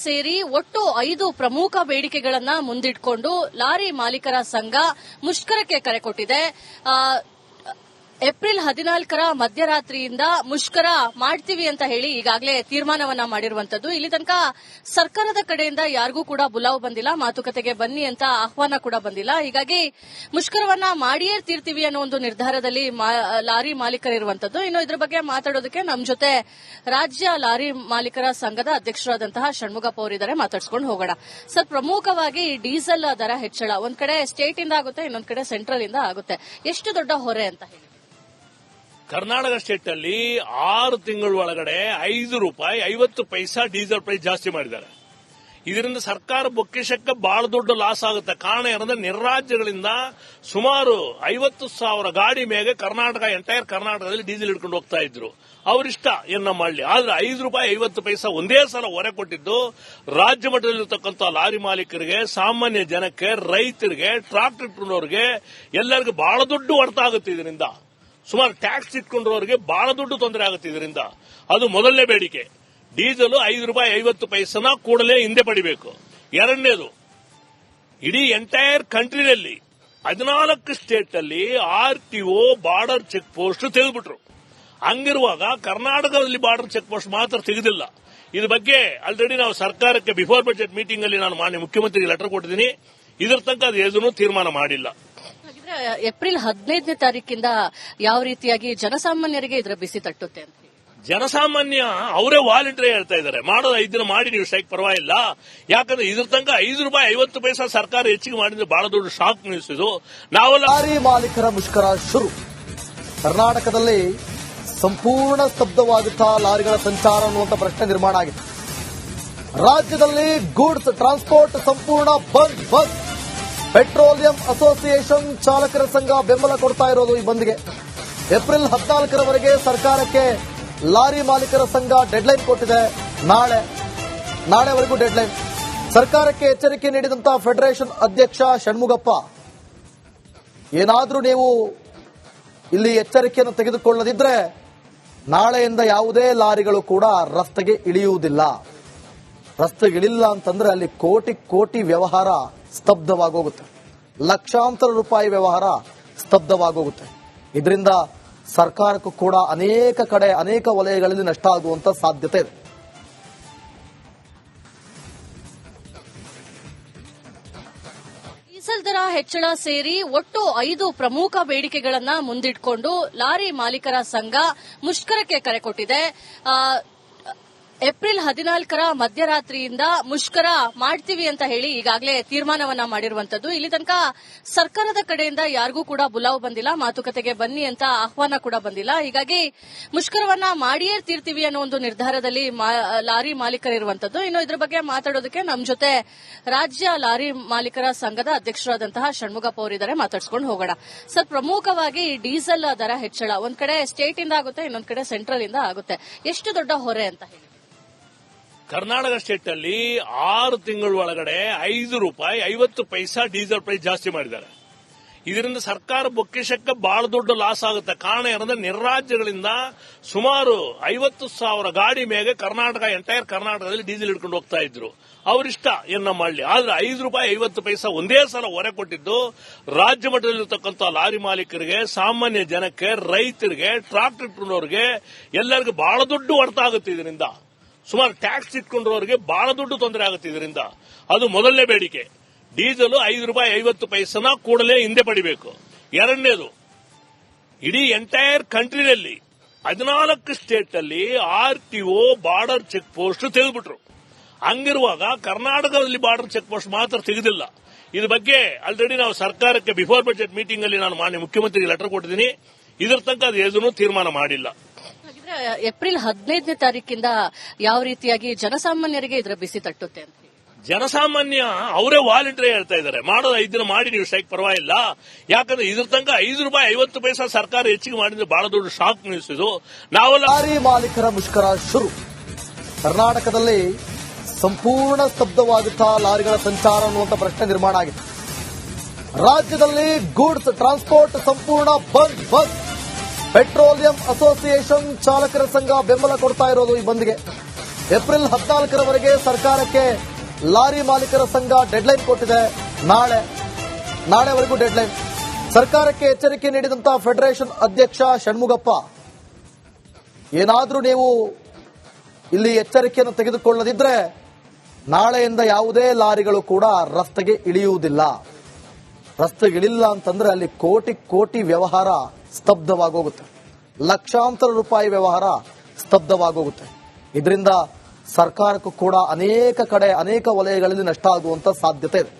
ಸೇರಿ ಒಟ್ಟು 5 ಪ್ರಮುಖ ಬೇಡಿಕೆಗಳನ್ನ ಮುಂದಿಟ್ಕೊಂಡು ಲಾರಿ ಮಾಲೀಕರ ಸಂಘ ಮುಷ್ಕರಕ್ಕೆ ಕರೆ ಕೊಟ್ಟಿದೆ. ಏಪ್ರಿಲ್ 14ರ ಮಧ್ಯರಾತ್ರಿಯಿಂದ ಮುಷ್ಕರ ಮಾಡ್ತೀವಿ ಅಂತ ಹೇಳಿ ಈಗಾಗಲೇ ತೀರ್ಮಾನವನ್ನ ಮಾಡಿರುವಂತದ್ದು. ಇಲ್ಲಿ ತನಕ ಸರ್ಕಾರದ ಕಡೆಯಿಂದ ಯಾರಿಗೂ ಕೂಡ ಬುಲಾವ್ ಬಂದಿಲ್ಲ, ಮಾತುಕತೆಗೆ ಬನ್ನಿ ಅಂತ ಆಹ್ವಾನ ಕೂಡ ಬಂದಿಲ್ಲ. ಹೀಗಾಗಿ ಮುಷ್ಕರವನ್ನ ಮಾಡಿಯೇ ತೀರ್ತೀವಿ ಅನ್ನೋ ಒಂದು ನಿರ್ಧಾರದಲ್ಲಿ ಲಾರಿ ಮಾಲೀಕರಿರುವಂತದ್ದು. ಇನ್ನು ಇದ್ರ ಬಗ್ಗೆ ಮಾತಾಡೋದಕ್ಕೆ ನಮ್ಮ ಜೊತೆ ರಾಜ್ಯ ಲಾರಿ ಮಾಲೀಕರ ಸಂಘದ ಅಧ್ಯಕ್ಷರಾದಂತಹ ಷಣ್ಮುಗಪ್ಪ ಅವರಿದ್ದಾರೆ. ಮಾತಾಡ್ಸ್ಕೊಂಡು ಹೋಗೋಣ. ಸರ್, ಪ್ರಮುಖವಾಗಿ ಡೀಸೆಲ್ ದರ ಹೆಚ್ಚಳ ಒಂದ್ ಕಡೆ ಸ್ಟೇಟ್ ಇಂದ ಆಗುತ್ತೆ, ಇನ್ನೊಂದ್ ಕಡೆ ಸೆಂಟ್ರಲ್ ಇಂದ ಆಗುತ್ತೆ. ಎಷ್ಟು ದೊಡ್ಡ ಹೊರೆ ಅಂತ ಹೇಳಿ? ಕರ್ನಾಟಕ ಸ್ಟೇಟ್ ಅಲ್ಲಿ 6 ತಿಂಗಳ ಒಳಗಡೆ ₹5.50 ಡೀಸೆಲ್ ಪ್ರೈಸ್ ಜಾಸ್ತಿ ಮಾಡಿದ್ದಾರೆ. ಇದರಿಂದ ಸರ್ಕಾರ ಬೊಕ್ಕೇಶಕ್ಕೆ ಬಹಳ ದೊಡ್ಡ ಲಾಸ್ ಆಗುತ್ತೆ. ಕಾರಣ ಏನಂದ್ರೆ ನಿರ್ರಾಜ್ಯಗಳಿಂದ ಸುಮಾರು 50,000 ಗಾಡಿ ಮೇಲೆ ಎಂಟೈರ್ ಕರ್ನಾಟಕದಲ್ಲಿ ಡೀಸೆಲ್ ಹಿಡ್ಕೊಂಡು ಹೋಗ್ತಾ ಇದ್ರು. ಅವರಿಷ್ಟ ಏನ ಮಾಡಲಿ. ಆದ್ರೆ ₹5.50 ಒಂದೇ ಸಲ ಹೊರೆ ಕೊಟ್ಟಿದ್ದು ರಾಜ್ಯ ಮಟ್ಟದಲ್ಲಿರ್ತಕ್ಕಂಥ ಲಾರಿ ಮಾಲೀಕರಿಗೆ, ಸಾಮಾನ್ಯ ಜನಕ್ಕೆ, ರೈತರಿಗೆ, ಟ್ರಾಕ್ಟರ್ ಇಟ್ಕೊಂಡವ್ರಿಗೆ ಎಲ್ಲರಿಗೂ ಬಹಳ ದೊಡ್ಡ ಹೊಡೆತ ಆಗುತ್ತೆ. ಇದರಿಂದ ಸುಮಾರು ಟ್ಯಾಕ್ಸ್ ಇಟ್ಕೊಂಡ್ರವರಿಗೆ ಬಹಳ ದೊಡ್ಡ ತೊಂದರೆ ಆಗುತ್ತೆ. ಇದರಿಂದ ಅದು ಮೊದಲನೇ ಬೇಡಿಕೆ. ಡೀಸೆಲ್ ₹5.50 ಕೂಡಲೇ ಹಿಂದೆ ಪಡಿಬೇಕು. ಎರಡನೇದು, ಇಡೀ ಎಂಟೈರ್ ಕಂಟ್ರಿನಲ್ಲಿ 14 ಸ್ಟೇಟ್ ಅಲ್ಲಿ RTO ಬಾರ್ಡರ್ ಚೆಕ್ ಪೋಸ್ಟ್ ತೆಗೆದುಬಿಟ್ರು. ಹಂಗಿರುವಾಗ ಕರ್ನಾಟಕದಲ್ಲಿ ಬಾರ್ಡರ್ ಚೆಕ್ ಪೋಸ್ಟ್ ಮಾತ್ರ ತೆಗೆದಿಲ್ಲ. ಇದ್ರ ಬಗ್ಗೆ ಆಲ್ರೆಡಿ ನಾವು ಸರ್ಕಾರಕ್ಕೆ ಬಿಫೋರ್ ಬಜೆಟ್ ಮೀಟಿಂಗ್ ಅಲ್ಲಿ ನಾನು ಮಾನ್ಯ ಮುಖ್ಯಮಂತ್ರಿಗೆ ಲೆಟರ್ ಕೊಟ್ಟಿದ್ದೀನಿ. ಇದರ ತನಕ ಅದು ಏನೂ ತೀರ್ಮಾನ ಮಾಡಿಲ್ಲ. ಏಪ್ರಿಲ್ 15ನೇ ತಾರೀಕಿಂದ ಯಾವ ರೀತಿಯಾಗಿ ಜನಸಾಮಾನ್ಯರಿಗೆ ಇದರ ಬಿಸಿ ತಟ್ಟುತ್ತೆ ಅಂತ? ಜನಸಾಮಾನ್ಯ ಅವರೇ ವಾಲಂಟರಿ ಹೇಳ್ತಾ ಇದ್ದಾರೆ, ಮಾಡೋದು 5 ದಿನ ಮಾಡಿ ನೀವು ಸ್ಟ್ರೈಕ್ ಪರವಾಗಿಲ್ಲ. ಯಾಕಂದ್ರೆ ಇದ್ರ ತನಕ ₹5.50 ಸರ್ಕಾರ ಹೆಚ್ಚಿಗೆ ಮಾಡಿದ್ರೆ ಬಹಳ ದೊಡ್ಡ ಶಾಕ್ ನಿಲ್ಲಿಸಿದ್ದು. ನಾವೆಲ್ಲ ಲಾರಿ ಮಾಲೀಕರ ಮುಷ್ಕರ ಶುರು. ಕರ್ನಾಟಕದಲ್ಲಿ ಸಂಪೂರ್ಣ ಸ್ತಬ್ಧವಾಗುತ್ತಾ ಲಾರಿಗಳ ಸಂಚಾರ ಅನ್ನುವಂಥ ಪ್ರಶ್ನೆ ನಿರ್ಮಾಣ ಆಗಿದೆ. ರಾಜ್ಯದಲ್ಲಿ ಗೂಡ್ಸ್ ಟ್ರಾನ್ಸ್ಪೋರ್ಟ್ ಸಂಪೂರ್ಣ ಬಂದ್. ಪೆಟ್ರೋಲಿಯಂ ಅಸೋಸಿಯೇಷನ್ ಚಾಲಕರ ಸಂಘ ಬೆಂಬಲ ಕೊಡ್ತಾ ಇರೋದು ಈ ಬಂದ್ಗೆ. ಏಪ್ರಿಲ್ 14ರವರೆಗೆ ಸರ್ಕಾರಕ್ಕೆ ಲಾರಿ ಮಾಲೀಕರ ಸಂಘ ಡೆಡ್ಲೈನ್ ಕೊಟ್ಟಿದೆ. ನಾಳೆವರೆಗೂ ಡೆಡ್ಲೈನ್. ಸರ್ಕಾರಕ್ಕೆ ಎಚ್ಚರಿಕೆ ನೀಡಿದಂತ ಫೆಡರೇಷನ್ ಅಧ್ಯಕ್ಷ ಷಣ್ಮುಗಪ್ಪ, ಏನಾದ್ರೂ ನೀವು ಇಲ್ಲಿ ಎಚ್ಚರಿಕೆಯನ್ನು ತೆಗೆದುಕೊಳ್ಳದಿದ್ರೆ ನಾಳೆಯಿಂದ ಯಾವುದೇ ಲಾರಿಗಳು ಕೂಡ ರಸ್ತೆಗೆ ಇಳಿಯುವುದಿಲ್ಲ. ರಸ್ತೆಗಿಳಿಲ್ಲ ಅಂತಂದ್ರೆ ಅಲ್ಲಿ ಕೋಟಿ ವ್ಯವಹಾರ ಸ್ತಬ್ಧವಾಗೋಗುತ್ತೆ. ಲಕ್ಷಾಂತರ ರೂಪಾಯಿ ವ್ಯವಹಾರ ಸ್ತಬ್ಧವಾಗೋಗುತ್ತೆ. ಇದರಿಂದ ಸರ್ಕಾರಕ್ಕೂ ಕೂಡ ಅನೇಕ ಕಡೆ ಅನೇಕ ವಲಯಗಳಲ್ಲಿ ನಷ್ಟ ಆಗುವಂತ ಸಾಧ್ಯತೆ ಇದೆ. ಡೀಸೆಲ್ ದರ ಹೆಚ್ಚಳ ಸೇರಿ ಒಟ್ಟು 5 ಪ್ರಮುಖ ಬೇಡಿಕೆಗಳನ್ನ ಮುಂದಿಟ್ಕೊಂಡು ಲಾರಿ ಮಾಲೀಕರ ಸಂಘ ಮುಷ್ಕರಕ್ಕೆ ಕರೆ ಕೊಟ್ಟಿದೆ. ಏಪ್ರಿಲ್ 14ರ ಮಧ್ಯರಾತ್ರಿಯಿಂದ ಮುಷ್ಕರ ಮಾಡ್ತೀವಿ ಅಂತ ಹೇಳಿ ಈಗಾಗಲೇ ತೀರ್ಮಾನವನ್ನ ಮಾಡಿರುವಂತದ್ದು. ಇಲ್ಲಿ ತನಕ ಸರ್ಕಾರದ ಕಡೆಯಿಂದ ಯಾರಿಗೂ ಕೂಡ ಬುಲಾವ್ ಬಂದಿಲ್ಲ, ಮಾತುಕತೆಗೆ ಬನ್ನಿ ಅಂತ ಆಹ್ವಾನ ಕೂಡ ಬಂದಿಲ್ಲ. ಹೀಗಾಗಿ ಮುಷ್ಕರವನ್ನ ಮಾಡಿಯೇ ತೀರ್ತೀವಿ ಅನ್ನೋ ಒಂದು ನಿರ್ಧಾರದಲ್ಲಿ ಲಾರಿ ಮಾಲೀಕರಿರುವಂತದ್ದು. ಇನ್ನು ಇದ್ರ ಬಗ್ಗೆ ಮಾತಾಡೋದಕ್ಕೆ ನಮ್ಮ ಜೊತೆ ರಾಜ್ಯ ಲಾರಿ ಮಾಲೀಕರ ಸಂಘದ ಅಧ್ಯಕ್ಷರಾದಂತಹ ಷಣ್ಮುಗಪ್ಪ ಅವರಿದ್ದಾರೆ. ಮಾತಾಡ್ಸ್ಕೊಂಡು ಹೋಗೋಣ. ಸರ್, ಪ್ರಮುಖವಾಗಿ ಡೀಸೆಲ್ ದರ ಹೆಚ್ಚಳ ಒಂದ್ ಕಡೆ ಸ್ಟೇಟ್ ಇಂದ ಆಗುತ್ತೆ, ಇನ್ನೊಂದ್ ಕಡೆ ಸೆಂಟ್ರಲ್ ಇಂದ ಆಗುತ್ತೆ. ಎಷ್ಟು ದೊಡ್ಡ ಹೊರೆ ಅಂತ ಹೇಳಿ? ಕರ್ನಾಟಕ ಸ್ಟೇಟ್ ಅಲ್ಲಿ 6 ತಿಂಗಳ ಒಳಗಡೆ ₹5.50 ಡೀಸೆಲ್ ಪ್ರೈಸ್ ಜಾಸ್ತಿ ಮಾಡಿದ್ದಾರೆ. ಇದರಿಂದ ಸರ್ಕಾರ ಬೊಕ್ಕೇಶಕ್ಕೆ ಬಹಳ ದೊಡ್ಡ ಲಾಸ್ ಆಗುತ್ತೆ. ಕಾರಣ ಏನಂದ್ರೆ ನಿರ್ರಾಜ್ಯಗಳಿಂದ ಸುಮಾರು 50,000 ಗಾಡಿ ಮೇಲೆ ಎಂಟೈರ್ ಕರ್ನಾಟಕದಲ್ಲಿ ಡೀಸೆಲ್ ಹಿಡ್ಕೊಂಡು ಹೋಗ್ತಾ ಇದ್ರು. ಅವರಿಷ್ಟ ಏನ ಮಾಡಲಿ. ಆದ್ರೆ ₹5.50 ಒಂದೇ ಸಲ ಹೊರೆ ಕೊಟ್ಟಿದ್ದು ರಾಜ್ಯ ಮಟ್ಟದಲ್ಲಿರ್ತಕ್ಕಂಥ ಲಾರಿ ಮಾಲೀಕರಿಗೆ, ಸಾಮಾನ್ಯ ಜನಕ್ಕೆ, ರೈತರಿಗೆ, ಟ್ರಾಕ್ಟರ್ ಇಟ್ಕೊಂಡವ್ರಿಗೆ ಎಲ್ಲರಿಗೂ ಬಹಳ ದೊಡ್ಡ ಹೊಡೆತ ಆಗುತ್ತೆ. ಇದರಿಂದ ಸುಮಾರು ಟ್ಯಾಕ್ಸ್ ಇಟ್ಕೊಂಡ್ರವರಿಗೆ ಬಹಳ ದೊಡ್ಡ ತೊಂದರೆ ಆಗುತ್ತೆ. ಇದರಿಂದ ಅದು ಮೊದಲನೇ ಬೇಡಿಕೆ. ಡೀಸೆಲ್ ₹5.50 ಕೂಡಲೇ ಹಿಂದೆ ಪಡಿಬೇಕು. ಎರಡನೇದು, ಇಡೀ ಎಂಟೈರ್ ಕಂಟ್ರಿನಲ್ಲಿ 14 ಸ್ಟೇಟ್ ಅಲ್ಲಿ RTO ಬಾರ್ಡರ್ ಚೆಕ್ ಪೋಸ್ಟ್ ತೆಗೆದುಬಿಟ್ರು. ಹಂಗಿರುವಾಗ ಕರ್ನಾಟಕದಲ್ಲಿ ಬಾರ್ಡರ್ ಚೆಕ್ ಪೋಸ್ಟ್ ಮಾತ್ರ ತೆಗೆದಿಲ್ಲ. ಇದ್ರ ಬಗ್ಗೆ ಆಲ್ರೆಡಿ ನಾವು ಸರ್ಕಾರಕ್ಕೆ ಬಿಫೋರ್ ಬಜೆಟ್ ಮೀಟಿಂಗ್ ಅಲ್ಲಿ ನಾನು ಮಾನ್ಯ ಮುಖ್ಯಮಂತ್ರಿಗೆ ಲೆಟರ್ ಕೊಟ್ಟಿದ್ದೀನಿ. ಇದರ ತನಕ ಅದು ಏನೂ ತೀರ್ಮಾನ ಮಾಡಿಲ್ಲ. ಏಪ್ರಿಲ್ 15ನೇ ತಾರೀಕಿಂದ ಯಾವ ರೀತಿಯಾಗಿ ಜನಸಾಮಾನ್ಯರಿಗೆ ಇದರ ಬಿಸಿ ತಟ್ಟುತ್ತೆ ಅಂತ? ಜನಸಾಮಾನ್ಯ ಅವರೇ ವಾಲಂಟರಿ ಹೇಳ್ತಾ ಇದ್ದಾರೆ, ಮಾಡೋದು 5 ದಿನ ಮಾಡಿ ನೀವು ಸ್ಟ್ರೈಕ್ ಪರವಾಗಿಲ್ಲ. ಯಾಕಂದ್ರೆ ಇದ್ರ ತನಕ ₹5.50 ಸರ್ಕಾರ ಹೆಚ್ಚಿಗೆ ಮಾಡಿದ್ರೆ ಬಹಳ ದೊಡ್ಡ ಶಾಕ್ ನಿಲ್ಲಿಸಿದ್ದು. ನಾವೆಲ್ಲ ಲಾರಿ ಮಾಲೀಕರ ಮುಷ್ಕರ ಶುರು. ಕರ್ನಾಟಕದಲ್ಲಿ ಸಂಪೂರ್ಣ ಸ್ತಬ್ಧವಾಗುತ್ತಾ ಲಾರಿಗಳ ಸಂಚಾರ ಅನ್ನುವಂಥ ಪ್ರಶ್ನೆ ನಿರ್ಮಾಣ ಆಗಿದೆ. ರಾಜ್ಯದಲ್ಲಿ ಗೂಡ್ಸ್ ಟ್ರಾನ್ಸ್ಪೋರ್ಟ್ ಸಂಪೂರ್ಣ ಬಂದ್. ಪೆಟ್ರೋಲಿಯಂ ಅಸೋಸಿಯೇಷನ್ ಚಾಲಕರ ಸಂಘ ಬೆಂಬಲ ಕೊಡ್ತಾ ಇರೋದು ಈ ಬಂದ್ಗೆ. ಏಪ್ರಿಲ್ 14ರವರೆಗೆ ಸರ್ಕಾರಕ್ಕೆ ಲಾರಿ ಮಾಲೀಕರ ಸಂಘ ಡೆಡ್ಲೈನ್ ಕೊಟ್ಟಿದೆ. ನಾಳೆವರೆಗೂ ಡೆಡ್ಲೈನ್. ಸರ್ಕಾರಕ್ಕೆ ಎಚ್ಚರಿಕೆ ನೀಡಿದಂತ ಫೆಡರೇಷನ್ ಅಧ್ಯಕ್ಷ ಷಣ್ಮುಗಪ್ಪ, ಏನಾದ್ರೂ ನೀವು ಇಲ್ಲಿ ಎಚ್ಚರಿಕೆಯನ್ನು ತೆಗೆದುಕೊಳ್ಳದಿದ್ರೆ ನಾಳೆಯಿಂದ ಯಾವುದೇ ಲಾರಿಗಳು ಕೂಡ ರಸ್ತೆಗೆ ಇಳಿಯುವುದಿಲ್ಲ. ರಸ್ತೆಗೆ ಇಳಿಲ್ಲ ಅಂತಂದ್ರೆ ಅಲ್ಲಿ ಕೋಟಿ ವ್ಯವಹಾರ ಸ್ತಬ್ಧವಾಗೋಗುತ್ತೆ, ಲಕ್ಷಾಂತರ ರೂಪಾಯಿ ವ್ಯವಹಾರ ಸ್ತಬ್ಧವಾಗೋಗುತ್ತೆ. ಇದರಿಂದ ಸರ್ಕಾರಕ್ಕೂ ಕೂಡ ಅನೇಕ ಕಡೆ ಅನೇಕ ವಲಯಗಳಲ್ಲಿ ನಷ್ಟ ಆಗುವಂತ ಸಾಧ್ಯತೆ ಇದೆ.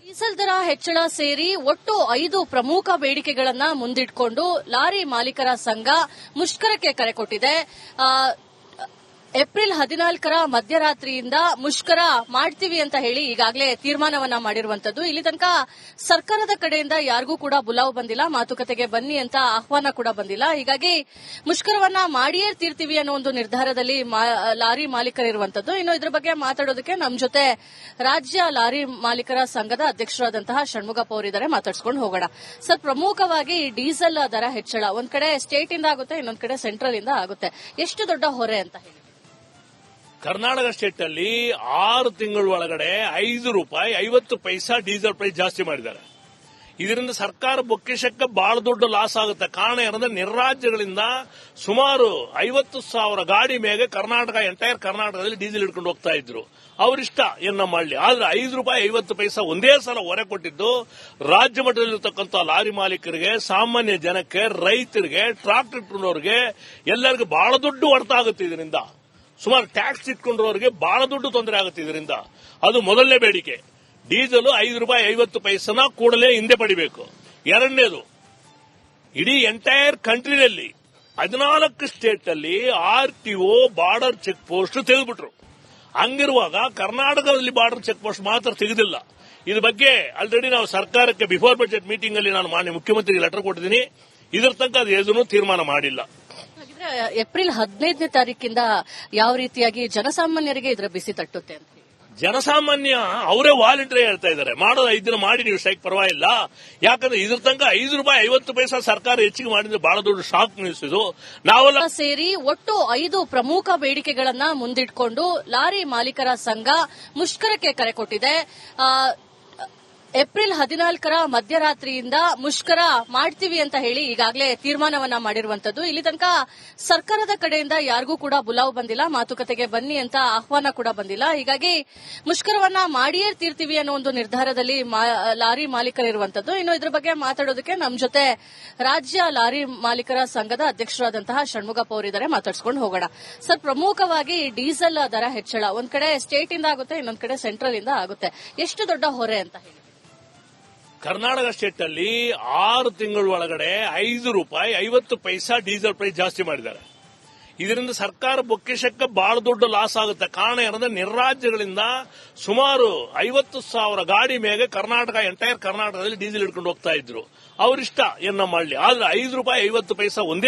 ಡೀಸೆಲ್ ದರ ಹೆಚ್ಚಳ ಸೇರಿ ಒಟ್ಟು 5 ಪ್ರಮುಖ ಬೇಡಿಕೆಗಳನ್ನ ಮುಂದಿಟ್ಕೊಂಡು ಲಾರಿ ಮಾಲೀಕರ ಸಂಘ ಮುಷ್ಕರಕ್ಕೆ ಕರೆ ಕೊಟ್ಟಿದೆ. ಏಪ್ರಿಲ್ 14ರ ಮಧ್ಯರಾತ್ರಿಯಿಂದ ಮುಷ್ಕರ ಮಾಡ್ತೀವಿ ಅಂತ ಹೇಳಿ ಈಗಾಗಲೇ ತೀರ್ಮಾನವನ್ನ ಮಾಡಿರುವಂತದ್ದು. ಇಲ್ಲಿ ತನಕ ಸರ್ಕಾರದ ಕಡೆಯಿಂದ ಯಾರಿಗೂ ಕೂಡ ಬುಲಾವ್ ಬಂದಿಲ್ಲ, ಮಾತುಕತೆಗೆ ಬನ್ನಿ ಅಂತ ಆಹ್ವಾನ ಕೂಡ ಬಂದಿಲ್ಲ. ಹೀಗಾಗಿ ಮುಷ್ಕರವನ್ನ ಮಾಡಿಯೇ ತೀರ್ತೀವಿ ಅನ್ನೋ ಒಂದು ನಿರ್ಧಾರದಲ್ಲಿ ಲಾರಿ ಮಾಲೀಕರಿರುವಂತದ್ದು. ಇನ್ನು ಇದ್ರ ಬಗ್ಗೆ ಮಾತಾಡೋದಕ್ಕೆ ನಮ್ಮ ಜೊತೆ ರಾಜ್ಯ ಲಾರಿ ಮಾಲೀಕರ ಸಂಘದ ಅಧ್ಯಕ್ಷರಾದಂತಹ ಷಣ್ಮುಗಪ್ಪ ಅವರಿದ್ದಾರೆ. ಮಾತಾಡ್ಸ್ಕೊಂಡು ಹೋಗೋಣ. ಸರ್, ಪ್ರಮುಖವಾಗಿ ಡೀಸೆಲ್ ದರ ಹೆಚ್ಚಳ ಒಂದ್ ಕಡೆ ಸ್ಟೇಟ್ ಇಂದ ಆಗುತ್ತೆ, ಇನ್ನೊಂದ್ ಕಡೆ ಸೆಂಟ್ರಲ್ ಇಂದ ಆಗುತ್ತೆ. ಎಷ್ಟು ದೊಡ್ಡ ಹೊರೆ ಅಂತ ಹೇಳಿ? ಕರ್ನಾಟಕ ಸ್ಟೇಟ್ ಅಲ್ಲಿ 6 ತಿಂಗಳ ಒಳಗಡೆ 5 ರೂಪಾಯಿ 50 ಪೈಸಾ ಡೀಸೆಲ್ ಪ್ರೈಸ್ ಜಾಸ್ತಿ ಮಾಡಿದ್ದಾರೆ. ಇದರಿಂದ ಸರ್ಕಾರ ಬೊಕ್ಕೇಶಕ್ಕೆ ಬಹಳ ದೊಡ್ಡ ಲಾಸ್ ಆಗುತ್ತೆ. ಕಾರಣ ಏನಂದ್ರೆ ನಿರ್ರಾಜ್ಯಗಳಿಂದ ಸುಮಾರು 50,000 ಗಾಡಿ ಮೇಲೆ ಎಂಟೈರ್ ಕರ್ನಾಟಕದಲ್ಲಿ ಡೀಸೆಲ್ ಹಿಡ್ಕೊಂಡು ಹೋಗ್ತಾ ಇದ್ರು. ಅವರಿಷ್ಟ ಏನ ಮಾಡಲಿ. ಆದ್ರೆ 5 ರೂಪಾಯಿ 50 ಪೈಸಾ ಒಂದೇ ಸಲ ಹೊರೆ ಕೊಟ್ಟಿದ್ದು ರಾಜ್ಯ ಮಟ್ಟದಲ್ಲಿರ್ತಕ್ಕಂಥ ಲಾರಿ ಮಾಲೀಕರಿಗೆ, ಸಾಮಾನ್ಯ ಜನಕ್ಕೆ, ರೈತರಿಗೆ, ಟ್ರಾಕ್ಟರ್ ಇಟ್ಕೊಂಡವ್ರಿಗೆ ಎಲ್ಲರಿಗೂ ಬಹಳ ದೊಡ್ಡ ಹೊಡೆತ ಆಗುತ್ತೆ. ಇದರಿಂದ ಸುಮಾರು ಟ್ಯಾಕ್ಸ್ ಇಟ್ಕೊಂಡ್ರವರಿಗೆ ಬಹಳ ದೊಡ್ಡ ತೊಂದರೆ ಆಗುತ್ತೆ. ಇದರಿಂದ ಅದು ಮೊದಲನೇ ಬೇಡಿಕೆ. ಡೀಸೆಲ್ 5 ರೂಪಾಯಿ 50 ಪೈಸನ ಕೂಡಲೇ ಹಿಂದೆ ಪಡಿಬೇಕು. ಎರಡನೇದು, ಇಡೀ ಎಂಟೈರ್ ಕಂಟ್ರಿನಲ್ಲಿ 14 ಸ್ಟೇಟ್ ಅಲ್ಲಿ RTO ಬಾರ್ಡರ್ ಚೆಕ್ ಪೋಸ್ಟ್ ತೆಗೆದುಬಿಟ್ರು. ಹಂಗಿರುವಾಗ ಕರ್ನಾಟಕದಲ್ಲಿ ಬಾರ್ಡರ್ ಚೆಕ್ ಪೋಸ್ಟ್ ಮಾತ್ರ ತೆಗೆದಿಲ್ಲ. ಇದ್ರ ಬಗ್ಗೆ ಆಲ್ರೆಡಿ ನಾವು ಸರ್ಕಾರಕ್ಕೆ ಬಿಫೋರ್ ಬಜೆಟ್ ಮೀಟಿಂಗ್ ಅಲ್ಲಿ ನಾನು ಮಾನ್ಯ ಮುಖ್ಯಮಂತ್ರಿಗೆ ಲೆಟರ್ ಕೊಟ್ಟಿದ್ದೀನಿ. ಇದರ ತನಕ ಅದು ಏನೂ ತೀರ್ಮಾನ ಮಾಡಿಲ್ಲ. ಏಪ್ರಿಲ್ 15ನೇ ತಾರೀಕಿಂದ ಯಾವ ರೀತಿಯಾಗಿ ಜನಸಾಮಾನ್ಯರಿಗೆ ಇದರ ಬಿಸಿ ತಟ್ಟುತ್ತೆ ಅಂತ? ಜನಸಾಮಾನ್ಯ ಅವರೇ ವಾಲಂಟರಿ ಹೇಳ್ತಾ ಇದ್ದಾರೆ, ಮಾಡೋದು 5 ದಿನ ಮಾಡಿ ನೀವು ಸ್ಟ್ರೈಕ್ ಪರವಾಗಿಲ್ಲ. ಯಾಕಂದ್ರೆ ಇದ್ರ ತನಕ 5 ರೂಪಾಯಿ 50 ಪೈಸಾ ಸರ್ಕಾರ ಹೆಚ್ಚಿಗೆ ಮಾಡಿದ್ರೆ ಬಹಳ ದೊಡ್ಡ ಶಾಕ್ ನಿಲ್ಲಿಸಿದ್ದು. ನಾವೆಲ್ಲ ಸೇರಿ ಒಟ್ಟು 5 ಪ್ರಮುಖ ಬೇಡಿಕೆಗಳನ್ನ ಮುಂದಿಟ್ಕೊಂಡು ಲಾರಿ ಮಾಲೀಕರ ಸಂಘ ಮುಷ್ಕರಕ್ಕೆ ಕರೆ ಕೊಟ್ಟಿದೆ. ಏಪ್ರಿಲ್ 14ರ ಮಧ್ಯರಾತ್ರಿಯಿಂದ ಮುಷ್ಕರ ಮಾಡ್ತೀವಿ ಅಂತ ಹೇಳಿ ಈಗಾಗಲೇ ತೀರ್ಮಾನವನ್ನ ಮಾಡಿರುವಂತದ್ದು. ಇಲ್ಲಿ ತನಕ ಸರ್ಕಾರದ ಕಡೆಯಿಂದ ಯಾರಿಗೂ ಕೂಡ ಬುಲಾವ್ ಬಂದಿಲ್ಲ, ಮಾತುಕತೆಗೆ ಬನ್ನಿ ಅಂತ ಆಹ್ವಾನ ಕೂಡ ಬಂದಿಲ್ಲ. ಹೀಗಾಗಿ ಮುಷ್ಕರವನ್ನ ಮಾಡಿಯೇ ತೀರ್ತೀವಿ ಅನ್ನೋ ಒಂದು ನಿರ್ಧಾರದಲ್ಲಿ ಲಾರಿ ಮಾಲೀಕರಿರುವಂತದ್ದು. ಇನ್ನು ಇದ್ರ ಬಗ್ಗೆ ಮಾತಾಡೋದಕ್ಕೆ ನಮ್ಮ ಜೊತೆ ರಾಜ್ಯ ಲಾರಿ ಮಾಲೀಕರ ಸಂಘದ ಅಧ್ಯಕ್ಷರಾದಂತಹ ಷಣ್ಮುಗಪ್ಪ ಅವರಿದ್ದಾರೆ. ಮಾತಾಡ್ಸ್ಕೊಂಡು ಹೋಗೋಣ. ಸರ್, ಪ್ರಮುಖವಾಗಿ ಡೀಸೆಲ್ ದರ ಹೆಚ್ಚಳ ಒಂದ್ ಕಡೆ ಸ್ಟೇಟ್ ಇಂದ ಆಗುತ್ತೆ, ಇನ್ನೊಂದ್ ಕಡೆ ಸೆಂಟ್ರಲ್ ಇಂದ ಆಗುತ್ತೆ. ಎಷ್ಟು ದೊಡ್ಡ ಹೊರೆ ಅಂತ ಹೇಳಿ? ಕರ್ನಾಟಕ ಸ್ಟೇಟ್ ಅಲ್ಲಿ 6 ತಿಂಗಳ ಒಳಗಡೆ 5 ರೂಪಾಯಿ 50 ಪೈಸಾ ಡೀಸೆಲ್ ಪ್ರೈಸ್ ಜಾಸ್ತಿ ಮಾಡಿದ್ದಾರೆ. ಇದರಿಂದ ಸರ್ಕಾರ ಬೊಕ್ಕೇಶಕ್ಕೆ ಬಹಳ ದೊಡ್ಡ ಲಾಸ್ ಆಗುತ್ತೆ. ಕಾರಣ ಏನಂದ್ರೆ ನಿರ್ರಾಜ್ಯಗಳಿಂದ ಸುಮಾರು 50,000 ಗಾಡಿ ಮೇಲೆ ಎಂಟೈರ್ ಕರ್ನಾಟಕದಲ್ಲಿ ಡೀಸೆಲ್ ಹಿಡ್ಕೊಂಡು ಹೋಗ್ತಾ ಇದ್ರು. ಅವರಿಷ್ಟ ಏನ ಮಾಡಲಿ. ಆದ್ರೆ 5 ರೂಪಾಯಿ 50 ಪೈಸಾ ಒಂದೇ